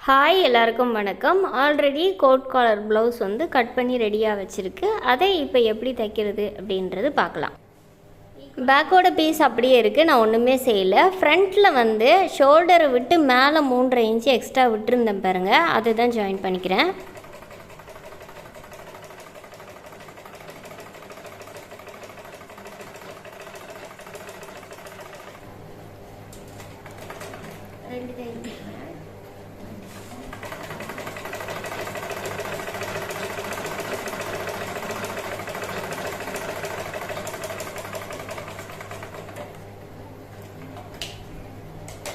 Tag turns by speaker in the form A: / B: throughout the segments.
A: Hi எல்லாருக்கும் வணக்கம். Already code collar blouse வந்து கட் பண்ணி ரெடியாக வச்சுருக்கு. அதை இப்போ எப்படி தைக்கிறது அப்படின்றது பார்க்கலாம். பேக்கோட பீஸ் அப்படியே இருக்குது, நான் ஒன்றுமே செய்யலை. ஃப்ரண்ட்டில் வந்து ஷோல்டரை விட்டு மேலே 3.5 இன்ச்சு எக்ஸ்ட்ரா விட்டுருந்தேன் பாருங்கள், அதை தான் ஜாயின் பண்ணிக்கிறேன்.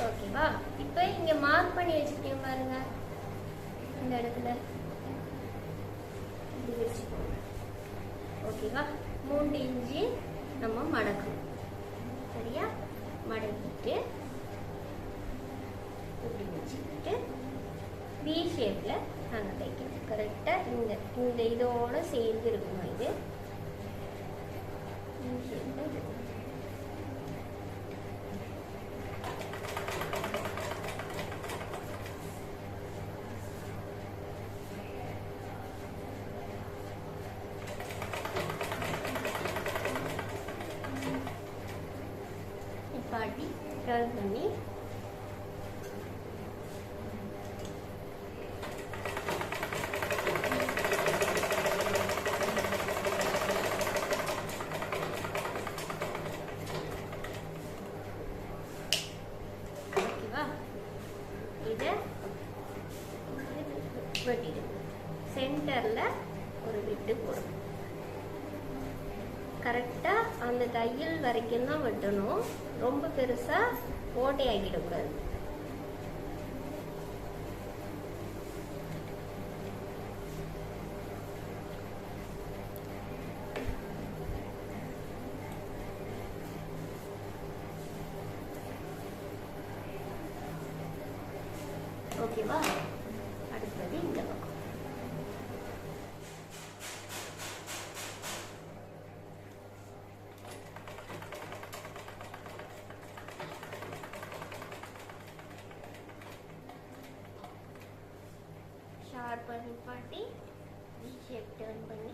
A: ஓகேவா? இப்போ இங்கே மார்க் பண்ணி வச்சுருக்கேன் பாருங்க, இந்த இடத்துல இப்படி வச்சுக்கோங்க. ஓகேவா? 3 இன்ச்சு நம்ம மடக்கணும். சரியா? மடக்கிட்டு இப்படி வச்சுக்கிட்டு வி ஷேப்பில் நாங்கள் தைக்கணும். கரெக்டாக இந்த இதோடு சேர்ந்து இருக்கணும். இது வி ஷேப்பில் பாட்டி டர்ன் பண்ணி ஓகேவா? இதை வெட்டிடும். சென்டரில் ஒரு விட்டு போடும். கரெக்டாக அந்த தையல் வரைக்கும் தான் வெட்டணும். ரொம்ப பெருசாக ஓட்டை ஆக்கிடக்கூடாது. ஓகேவா? அடுத்தது இந்த பக்கம். ஷார்ப்பாக நிப்பாட்டி வி ஷேப் டர்ன் பண்ணி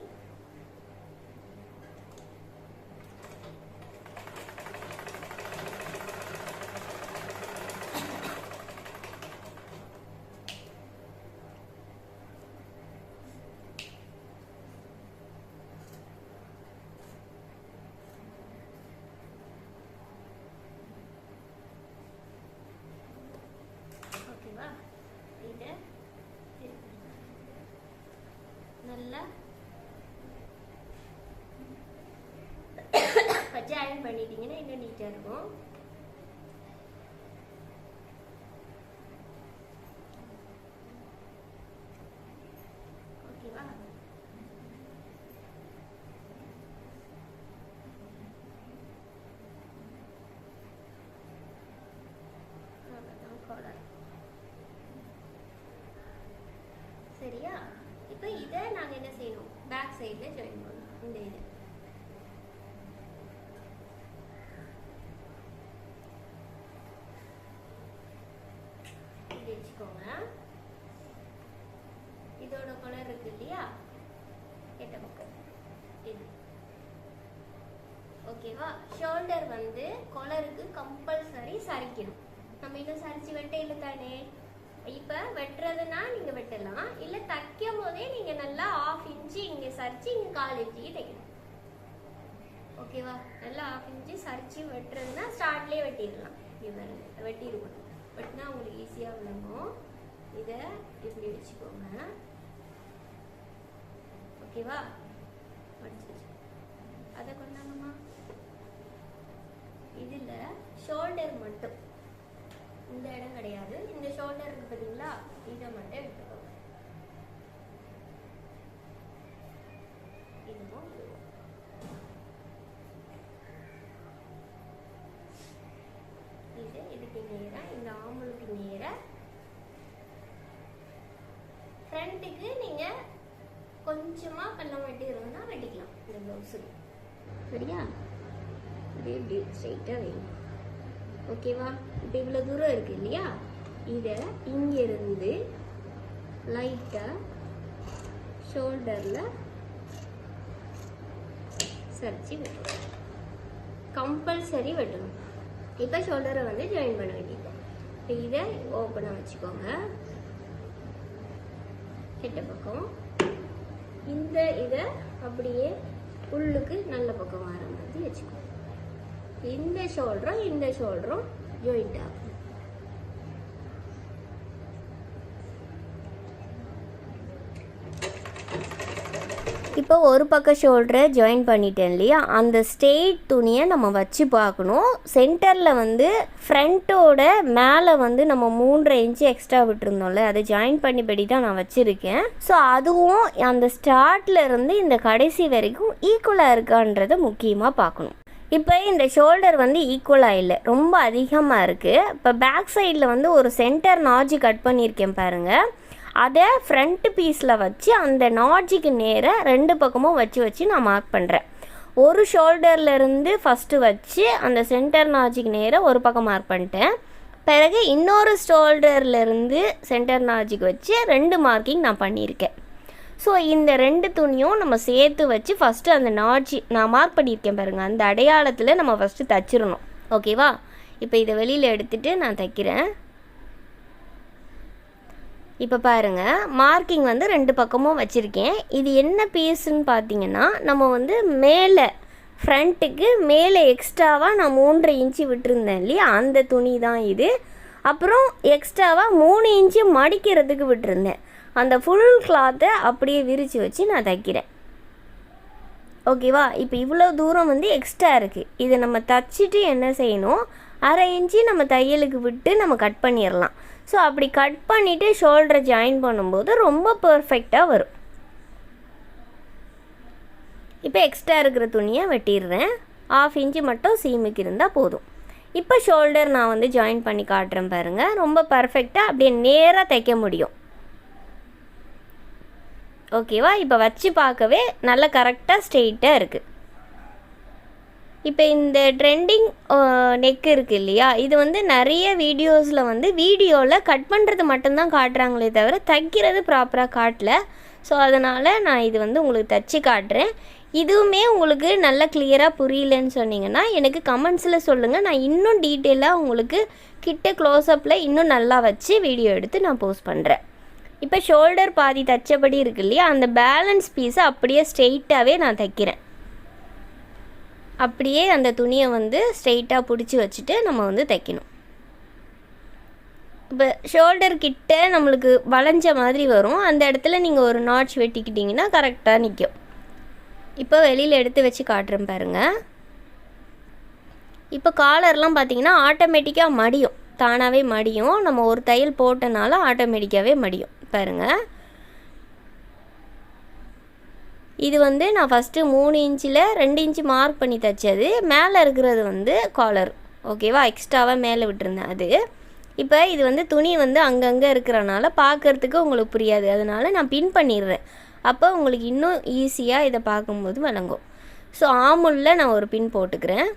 A: ஓகேவா? இதை நல்லா வச்சு அயன் பண்ணிட்டீங்கன்னா இன்னும் நீட்டாக இருக்கும். ஓகேவா? காலர். சரியா? இப்போ இதை நாங்கள் என்ன செய்யணும்? பேக் சைடில் ஜாயின் பண்ணணும். இந்த இது இது வச்சுக்கோங்க. இதோட கலர் இருக்கு இல்லையா, கெட்ட பக்கம் இது. ஓகேவா? ஷோல்டர் வந்து கொலருக்கு கம்பல்சரி சரிக்கணும். நம்ம இன்னும் சரிச்சு வெட்டையில தானே. இப்போ வெட்டுறதுனா நீங்கள் வெட்டலாம், இல்லை தைக்கும் போதே நீங்கள் நல்லா 1/2 இன்ச்சு இங்கே சரிச்சு இங்கே 1/4 இன்ச்சுக்கு தைக்கணும். ஓகேவா? நல்லா 1/2 இன்ச்சு சரிச்சு வெட்டுறதுனா ஸ்டார்ட்லேயே வெட்டிடலாம். இது வெட்டிடுவோம். வெட்டினா உங்களுக்கு ஈஸியாக விளங்கும். இதை இப்படி வச்சுக்கோங்க. ஓகேவா? வச்சு அதை கொண்டாங்கம்மா. இதில் ஷோல்டர் மட்டும், இந்த இடம் கிடையாது, இந்த ஷோல்டர் இருக்கு பார்த்தீங்களா, இதை மட்டும் எடுத்துக்கோங்க. இதுவும் இது இதுக்கு நேராக, இந்த ஆம்பளுக்கு நேராக. ஃப்ரண்ட்டுக்கு நீங்கள் கொஞ்சமாக கல்லம் வெட்டிடுறோம்னா வெட்டிக்கலாம் இந்த ப்ளவுஸுக்கு. சரியா? இப்படி ஸ்ட்ரைட்டாக வைங்க. ஓகேவா? இப்போ இவ்வளோ தூரம் இருக்குது இல்லையா, இதை இங்கிருந்து லைட்டாக ஷோல்டரில் சரிச்சு வெட்டணும். கம்பல்சரி வெட்டணும். இப்போ ஷோல்டரை வந்து ஜாயின் பண்ண வேண்டியது. இப்போ இதை ஓப்பனாக வச்சுக்கோங்க. கிட்ட பக்கம் இந்த இதை அப்படியே உள்ளுக்கு நல்ல பக்கம் வர மாதிரி வச்சுக்கோங்க. இந்த ஷோல்டரும் ஜாயிண்ட் ஆகும். இப்போ ஒரு பக்கம் ஷோல்டரை ஜாயின் பண்ணிட்டேன் இல்லையா, அந்த ஸ்ட்ரெயிட் துணியை நம்ம வச்சு பார்க்கணும். சென்டரில் வந்து ஃப்ரண்ட்டோட மேலே வந்து நம்ம 3.5 இன்ச்சு எக்ஸ்ட்ரா விட்டுருந்தோம்ல, அதை ஜாயின் பண்ணிப்படி தான் நான் வச்சுருக்கேன். ஸோ அதுவும் அந்த ஸ்டார்ட்ல இருந்து இந்த கடைசி வரைக்கும் ஈக்குவலாக இருக்கான்றதை முக்கியமாக பார்க்கணும். இப்போ இந்த ஷோல்டர் வந்து ஈக்குவலாக இல்லை, ரொம்ப அதிகமாக இருக்குது. இப்போ பேக் சைடில் வந்து ஒரு சென்டர் நாஜி கட் பண்ணியிருக்கேன் பாருங்கள். அதை ஃப்ரண்ட் பீஸில் வச்சு அந்த நாஜிக்கு நேராக 2 பக்கமும் வச்சு நான் மார்க் பண்ணுறேன். ஒரு ஷோல்டர்லேருந்து ஃபஸ்ட்டு வச்சு அந்த சென்டர் நாஜிக்கு நேராக ஒரு பக்கம் மார்க் பண்ணிட்டேன். பிறகு இன்னொரு ஷோல்டர்லேருந்து சென்டர் நாஜிக்கு வச்சு 2 மார்க்கிங் நான் பண்ணியிருக்கேன். ஸோ இந்த 2 துணியும் நம்ம சேர்த்து வச்சு ஃபஸ்ட்டு அந்த நாஜி நான் மார்க் பண்ணியிருக்கேன் பாருங்கள், அந்த அடையாளத்தில் நம்ம ஃபஸ்ட்டு தைச்சிடணும். ஓகேவா? இப்போ இதை வெளியில் எடுத்துகிட்டு நான் தைக்கிறேன். இப்போ பாருங்கள், மார்க்கிங் வந்து 2 பக்கமும் வச்சுருக்கேன். இது என்ன பீஸுன்னு பார்த்தீங்கன்னா, நம்ம வந்து மேலே ஃப்ரண்ட்டுக்கு மேலே எக்ஸ்ட்ராவாக நான் 3.5 இன்ச்சு விட்டுருந்தேன் இல்லையா, அந்த துணி தான் இது. அப்புறம் எக்ஸ்ட்ராவாக 3 இன்ச்சு மடிக்கிறதுக்கு விட்டுருந்தேன். அந்த ஃபுல் கிளாத்தை அப்படியே விரித்து வச்சு நான் தைக்கிறேன். ஓகேவா? இப்போ இவ்வளோ தூரம் வந்து எக்ஸ்ட்ரா இருக்குது. இதை நம்ம தைச்சிட்டு என்ன செய்யணும், 1/2 இன்ச்சு நம்ம தையலுக்கு விட்டு நம்ம கட் பண்ணிடலாம். ஸோ அப்படி கட் பண்ணிவிட்டு ஷோல்டரை ஜாயின் பண்ணும்போது ரொம்ப பர்ஃபெக்டாக வரும். இப்போ எக்ஸ்ட்ரா இருக்கிற துணியை வெட்டிடுறேன். 1/2 இன்ச்சு மட்டும் சீமுக்கு இருந்தால் போதும். இப்போ ஷோல்டர் நான் வந்து ஜாயின் பண்ணி காட்டுறேன் பாருங்கள். ரொம்ப பர்ஃபெக்டாக அப்படியே நேராக தைக்க முடியும். ஓகேவா? இப்போ வச்சு பார்க்கவே நல்லா கரெக்டாக ஸ்ட்ரெயிட்டாக இருக்குது. இப்போ இந்த ட்ரெண்டிங் நெக் இருக்குது இல்லையா, இது வந்து நிறைய வீடியோஸில் வந்து வீடியோவில் கட் பண்ணுறது மட்டும்தான் காட்டுறாங்களே தவிர தைக்கிறது ப்ராப்பராக காட்டல. ஸோ அதனால் நான் இது வந்து உங்களுக்கு தைச்சி காட்டுறேன். இதுவுமே உங்களுக்கு நல்லா கிளியராக புரியலன்னு சொன்னீங்கன்னா எனக்கு கமெண்ட்ஸில் சொல்லுங்கள். நான் இன்னும் டீட்டெயிலாக உங்களுக்கு கிட்ட க்ளோஸ்அப்பில் இன்னும் நல்லா வச்சு வீடியோ எடுத்து நான் போஸ்ட் பண்ணுறேன். இப்போ ஷோல்டர் பாதி தைச்சபடி இருக்கு இல்லையா, அந்த பேலன்ஸ் பீஸை அப்படியே ஸ்ட்ரெயிட்டாகவே நான் தைக்கிறேன். அப்படியே அந்த துணியை வந்து ஸ்ட்ரெயிட்டாக பிடிச்சி வச்சுட்டு நம்ம வந்து தைக்கணும். இப்போ ஷோல்டர் கிட்ட நம்மளுக்கு வளைஞ்ச மாதிரி வரும், அந்த இடத்துல நீங்கள் ஒரு நாட்ச் வெட்டிக்கிட்டிங்கன்னா கரெக்டாக நிற்கும். இப்போ வெளியில் எடுத்து வச்சு காட்டுறேன் பாருங்கள். இப்போ காலர்லாம் பார்த்திங்கன்னா ஆட்டோமேட்டிக்காக மடியும், தானாகவே மடியும். நம்ம ஒரு தையல் போட்டனால ஆட்டோமேட்டிக்காகவே மடியும் பாருங்கள். இது வந்து நான் ஃபஸ்ட்டு 3 இன்ச்சில் 2 இன்ச்சு மார்க் பண்ணி தைச்சது. மேலே இருக்கிறது வந்து காலர். ஓகேவா? எக்ஸ்ட்ராவாக மேலே விட்டுருந்தேன் அது. இப்போ இது வந்து துணி வந்து அங்கங்கே இருக்கிறனால பார்க்குறதுக்கு உங்களுக்கு புரியாது, அதனால் நான் பின் பண்ணிடுறேன். அப்போ உங்களுக்கு இன்னும் ஈஸியாக இதை பார்க்கும்போது விளங்கும். ஸோ ஆமுலில் நான் ஒரு பின் போட்டுக்கிறேன்.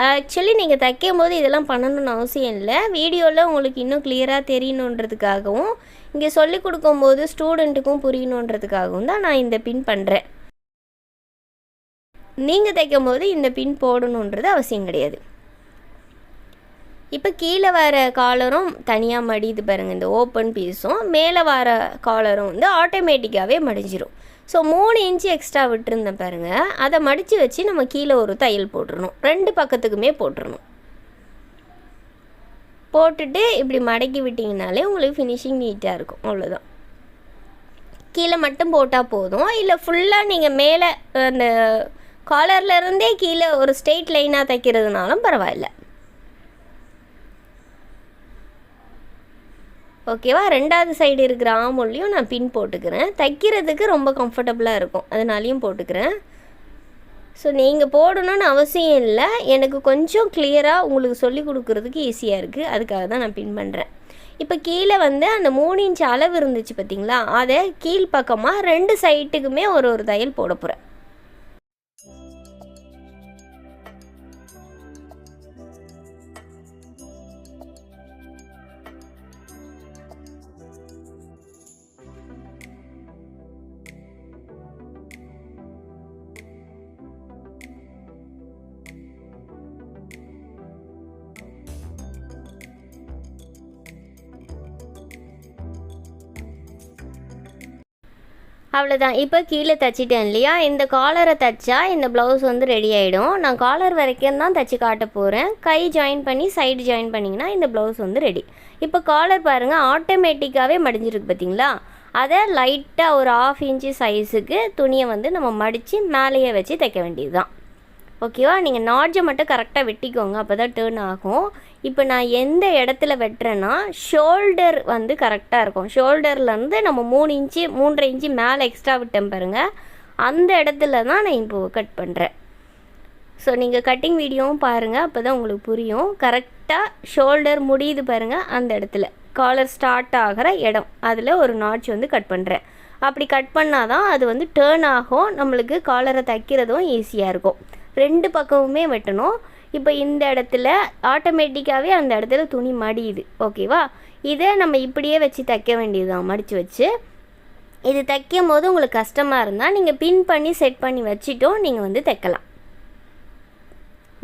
A: ஆக்சுவலி நீங்கள் தைக்கும் போது இதெல்லாம் பண்ணணும்னு அவசியம் இல்லை. வீடியோவில் உங்களுக்கு இன்னும் கிளியராக தெரியணுன்றதுக்காகவும் இங்கே சொல்லிக் கொடுக்கும்போது ஸ்டூடெண்ட்டுக்கும் புரியணுன்றதுக்காகவும் தான் நான் இந்த பின் பண்ணுறேன். நீங்கள் தைக்கும் போது இந்த பின் போடணுன்றது அவசியம் கிடையாது. இப்போ கீழே வர காலரும் தனியாக மடிது பாருங்கள், இந்த ஓப்பன் பீஸும் மேலே வர காலரும் வந்து ஆட்டோமேட்டிக்காகவே மடிஞ்சிரும். ஸோ 3 இன்ச்சு எக்ஸ்ட்ரா விட்டுருந்தேன் பாருங்கள், அதை மடித்து வச்சு நம்ம கீழே ஒரு தையல் போட்டுடணும். 2 பக்கத்துக்குமே போட்டுடணும். போட்டுட்டு இப்படி மடக்கி விட்டிங்கனாலே உங்களுக்கு ஃபினிஷிங் நீட்டாக இருக்கும். அவ்வளோதான். கீழே மட்டும் போட்டால் போதும். இல்லை ஃபுல்லாக நீங்கள் மேலே அந்த காலர்லேருந்தே கீழே ஒரு ஸ்ட்ரெயிட் லைனாக தைக்கிறதுனாலும் பரவாயில்ல. ஓகேவா? 2வது சைடு இருக்கிற ஆமுல்லையும் நான் பின் போட்டுக்கிறேன். தைக்கிறதுக்கு ரொம்ப கம்ஃபர்டபுளாக இருக்கும், அதனாலையும் போட்டுக்கிறேன். ஸோ நீங்கள் போடணும்னு அவசியம் இல்லை, எனக்கு கொஞ்சம் கிளியராக உங்களுக்கு சொல்லி கொடுக்குறதுக்கு ஈஸியாக இருக்குது, அதுக்காக தான் நான் பின் பண்ணுறேன். இப்போ கீழே வந்து அந்த 3 இன்ச் அளவு இருந்துச்சு பார்த்தீங்களா, அதை கீழ்ப்பக்கமாக 2 சைட்டுக்குமே ஒரு தையல் போட போகிறேன். அவ்வளோதான். இப்போ கீழே தைச்சிட்டேன் இல்லையா, இந்த காலரை தைச்சா இந்த ப்ளவுஸ் வந்து ரெடி ஆகிடும். நான் காலர் வரைக்கும் தான் தைச்சி காட்ட போகிறேன். கை ஜாயின் பண்ணி சைடு ஜாயின் பண்ணிங்கன்னா இந்த ப்ளவுஸ் வந்து ரெடி. இப்போ காலர் பாருங்கள் ஆட்டோமேட்டிக்காகவே மடிஞ்சிருக்கு பார்த்தீங்களா. அதை லைட்டாக ஒரு 1/2 இன்ச்சு சைஸுக்கு துணியை வந்து நம்ம மடித்து மேலேயே வச்சு தைக்க வேண்டியது தான். ஓகேவா. நீங்கள் நாட்ஜை மட்டும் கரெக்டாக வெட்டிக்கோங்க, அப்போ தான் டேர்ன் ஆகும். இப்போ நான் எந்த இடத்துல வெட்டுறேன்னா ஷோல்டர் வந்து கரெக்டாக இருக்கும். ஷோல்டர்லேருந்து நம்ம 3.5 இன்ச்சு மேலே எக்ஸ்ட்ரா விட்டேன் பாருங்கள், அந்த இடத்துல தான் நான் இப்போது கட் பண்ணுறேன். ஸோ நீங்கள் கட்டிங் வீடியோவும் பாருங்கள், அப்போ தான் உங்களுக்கு புரியும். கரெக்டாக ஷோல்டர் முடியுது பாருங்கள், அந்த இடத்துல காலர் ஸ்டார்ட் ஆகிற இடம், அதில் ஒரு நாட்ச் வந்து கட் பண்ணுறேன். அப்படி கட் பண்ணால் தான் அது வந்து டேர்ன் ஆகும், நம்மளுக்கு காலரை தைக்கிறதும் ஈஸியாக இருக்கும். 2 பக்கமுமே வெட்டணும். இப்போ இந்த இடத்துல ஆட்டோமேட்டிக்காகவே அந்த இடத்துல துணி மடியுது. ஓகேவா. இதை நம்ம இப்படியே வச்சு தைக்க வேண்டியது தான், மடித்து வச்சு. இது தைக்கும் போது உங்களுக்கு கஷ்டமாக இருந்தால் நீங்கள் பின் பண்ணி செட் பண்ணி வச்சுட்டும் நீங்கள் வந்து தைக்கலாம்.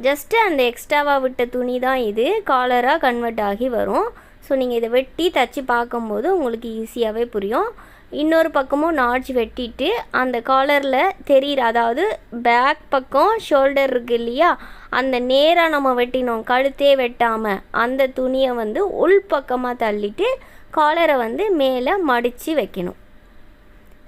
A: ஜஸ்ட்டு அந்த எக்ஸ்ட்ராவாக விட்ட துணி தான் இது காலராக கன்வெர்ட் ஆகி வரும். ஸோ நீங்கள் இதை வெட்டி தைச்சி பார்க்கும்போது உங்களுக்கு ஈஸியாகவே புரியும். இன்னொரு பக்கமும் நாட்ச் வெட்டிட்டு அந்த காலரில் தெரிகிற, அதாவது பேக் பக்கம் ஷோல்டர் இருக்குது இல்லையா, அந்த நேராக நம்ம வெட்டினோம், கழுத்தே வெட்டாமல் அந்த துணியை வந்து உள் பக்கமாக தள்ளிட்டு காலரை வந்து மேலே மடித்து வைக்கணும்.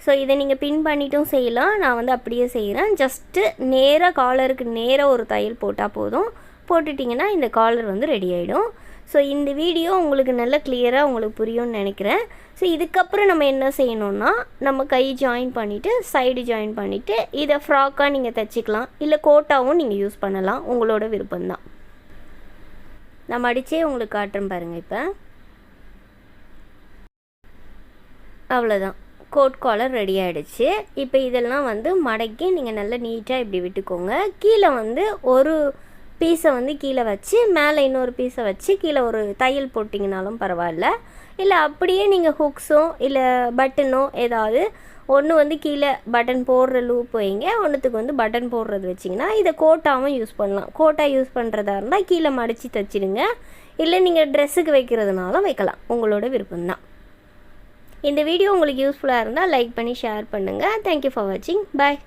A: ஸோ இதை நீங்கள் பின் பண்ணிட்டும் செய்யலாம், நான் வந்து அப்படியே செய்கிறேன். ஜஸ்ட்டு நேராக காலருக்கு நேராக ஒரு தையல் போட்டால் போதும். போட்டுட்டிங்கன்னா இந்த காலர் வந்து ரெடி ஆகிடும். ஸோ இந்த வீடியோ உங்களுக்கு நல்ல கிளியராக உங்களுக்கு புரியும்னு நினைக்கிறேன். ஸோ இதுக்கப்புறம் நம்ம என்ன செய்யணுன்னா, நம்ம கை ஜாயின் பண்ணிவிட்டு சைடு ஜாயின் பண்ணிவிட்டு இதை ஃப்ராக்காக நீங்கள் தைச்சிக்கலாம், இல்லை கோட்டாவும் நீங்கள் யூஸ் பண்ணலாம், உங்களோட விருப்பம்தான். நான் மடித்தே உங்களுக்கு காட்டுறேன் பாருங்கள். இப்போ அவ்வளோதான், கோட் காலர் ரெடி ஆகிடுச்சு. இப்போ இதெல்லாம் வந்து மடக்கி நீங்கள் நல்லா நீட்டாக இப்படி விட்டுக்கோங்க. கீழே வந்து ஒரு பீஸை வந்து கீழே வச்சு மேலே இன்னொரு பீஸை வச்சு கீழே ஒரு தையல் போட்டிங்கனாலும் பரவாயில்ல. இல்லை அப்படியே நீங்கள் ஹுக்ஸோ இல்லை பட்டனோ ஏதாவது ஒன்று வந்து கீழே பட்டன் போடுற லூப் வைங்க, ஒன்றுத்துக்கு வந்து பட்டன் போடுறது வச்சிங்கன்னா இதை கோட்டாகவும் யூஸ் பண்ணலாம். கோட்டாக யூஸ் பண்ணுறதா இருந்தால் கீழே மடித்து தைச்சிடுங்க, இல்லை நீங்கள் ட்ரெஸ்ஸுக்கு வைக்கிறதுனாலும் வைக்கலாம், உங்களோட விருப்பம்தான். இந்த வீடியோ உங்களுக்கு யூஸ்ஃபுல்லாக இருந்தால் லைக் பண்ணி ஷேர் பண்ணுங்கள். தேங்க்யூ ஃபார் வாட்சிங். பாய்.